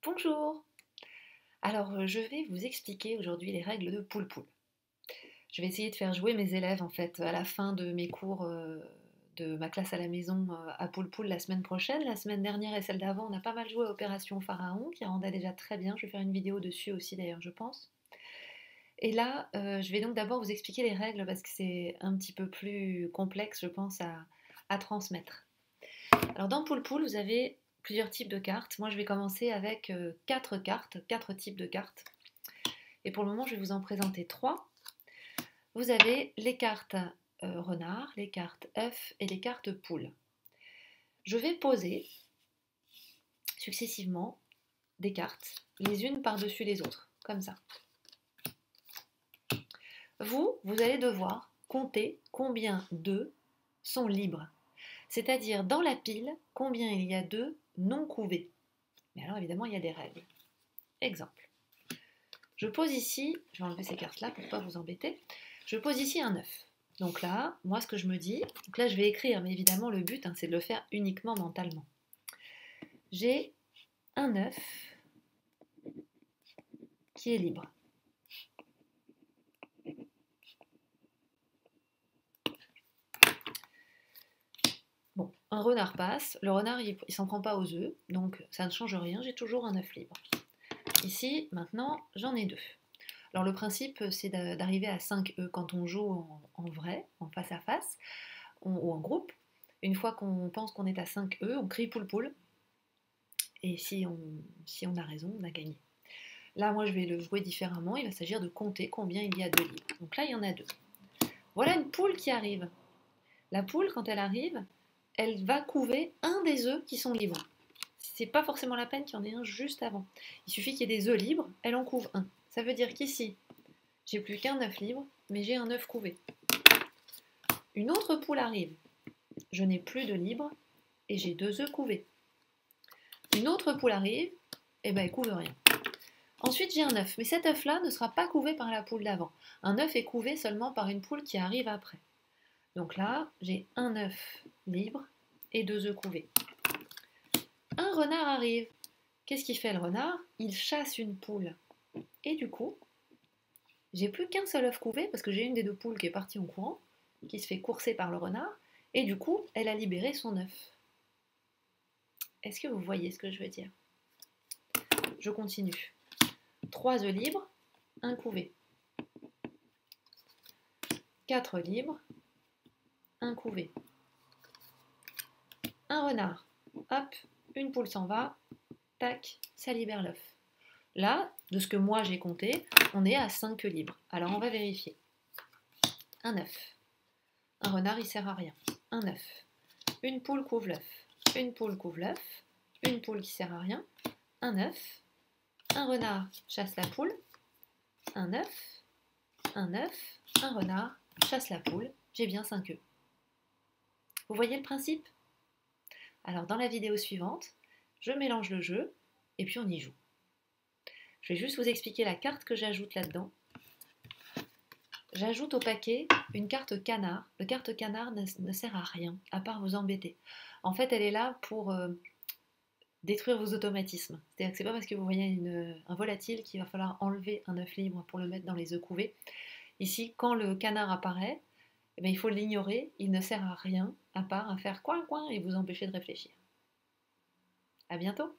Bonjour! Alors, je vais vous expliquer aujourd'hui les règles de Poule-Poule. Je vais essayer de faire jouer mes élèves en fait à la fin de mes cours de ma classe à la maison à Poule-Poule la semaine prochaine. La semaine dernière et celle d'avant, on a pas mal joué à Opération Pharaon qui rendait déjà très bien. Je vais faire une vidéo dessus aussi d'ailleurs, je pense. Et là, je vais donc d'abord vous expliquer les règles parce que c'est un petit peu plus complexe, je pense, à transmettre. Alors dans Poule-Poule, vous avez plusieurs types de cartes. Moi, je vais commencer avec 4 cartes, 4 types de cartes. Et pour le moment, je vais vous en présenter 3. Vous avez les cartes renard, les cartes œuf et les cartes poule. Je vais poser successivement des cartes, les unes par-dessus les autres, comme ça. Vous allez devoir compter combien d'œufs sont libres. C'est-à-dire dans la pile, combien il y a d'œufs non couvés. Mais alors évidemment, il y a des règles. Exemple. Je pose ici, je vais enlever ces cartes-là pour ne pas vous embêter, je pose ici un œuf. Donc là, moi ce que je me dis, donc là je vais écrire, mais évidemment le but c'est de le faire uniquement mentalement. J'ai un œuf qui est libre. Bon, un renard passe, le renard il s'en prend pas aux œufs, donc ça ne change rien, j'ai toujours un œuf libre. Ici, maintenant, j'en ai 2. Alors le principe, c'est d'arriver à 5 œufs quand on joue en vrai, en face à face, ou en groupe. Une fois qu'on pense qu'on est à 5 œufs, on crie poule-poule. Et si on a raison, on a gagné. Là, moi, je vais le jouer différemment. Il va s'agir de compter combien il y a d'œufs libres. Donc là, il y en a 2. Voilà une poule qui arrive. La poule, quand elle arrive, elle va couver un des œufs qui sont libres. C'est pas forcément la peine qu'il y en ait un juste avant. Il suffit qu'il y ait des œufs libres, elle en couve un. Ça veut dire qu'ici, j'ai plus qu'un œuf libre, mais j'ai un œuf couvé. Une autre poule arrive. Je n'ai plus de libre et j'ai 2 œufs couvés. Une autre poule arrive, et ben elle couve rien. Ensuite j'ai un œuf, mais cet œuf-là ne sera pas couvé par la poule d'avant. Un œuf est couvé seulement par une poule qui arrive après. Donc là, j'ai un œuf libre et 2 œufs couvés. Un renard arrive. Qu'est-ce qu'il fait le renard? Il chasse une poule. Et du coup, j'ai plus qu'un seul œuf couvé parce que j'ai une des 2 poules qui est partie en courant, qui se fait courser par le renard, et du coup, elle a libéré son œuf. Est-ce que vous voyez ce que je veux dire? Je continue. 3 œufs libres, 1 couvé. 4 libres, 1 couvé. Un renard. Hop, une poule s'en va. Tac, ça libère l'œuf. Là, de ce que moi j'ai compté, on est à 5 œufs libres. Alors on va vérifier. Un œuf. Un renard, il sert à rien. Un œuf. Une poule couvre l'œuf. Une poule couvre l'œuf. Une poule qui sert à rien. Un œuf. Un renard chasse la poule. Un œuf. Un œuf. Un renard chasse la poule. J'ai bien 5 œufs. Vous voyez le principe? Alors dans la vidéo suivante, je mélange le jeu et puis on y joue. Je vais juste vous expliquer la carte que j'ajoute là-dedans. J'ajoute au paquet une carte canard. La carte canard ne sert à rien, à part vous embêter. En fait, elle est là pour détruire vos automatismes. C'est-à-dire que c'est pas parce que vous voyez un volatile qu'il va falloir enlever un œuf libre pour le mettre dans les œufs couvés. Ici, quand le canard apparaît, eh bien, il faut l'ignorer, il ne sert à rien, à part à faire coin coin et vous empêcher de réfléchir. À bientôt!